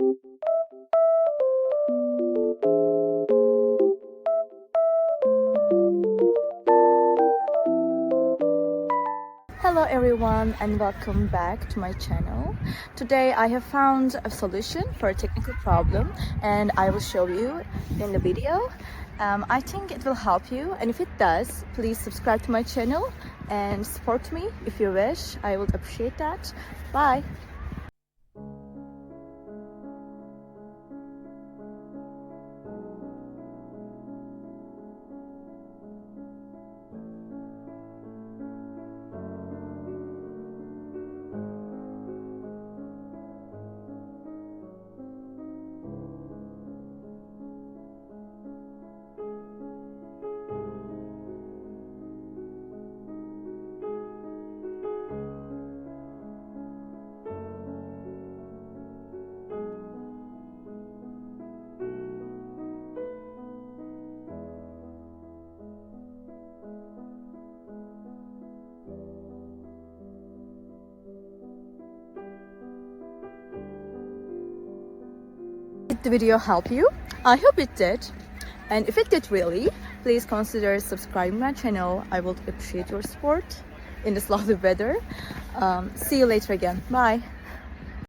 Hello everyone and welcome back to my channel. Today I have found a solution for a technical problem and I will show you in the video. I think it will help you, and if it does, please subscribe to my channel and support me if you wish. I would appreciate that. Bye! Did the video help you? I hope it did. And if it did really, please consider subscribing my channel. I would appreciate your support in this lovely weather. See you later again. Bye.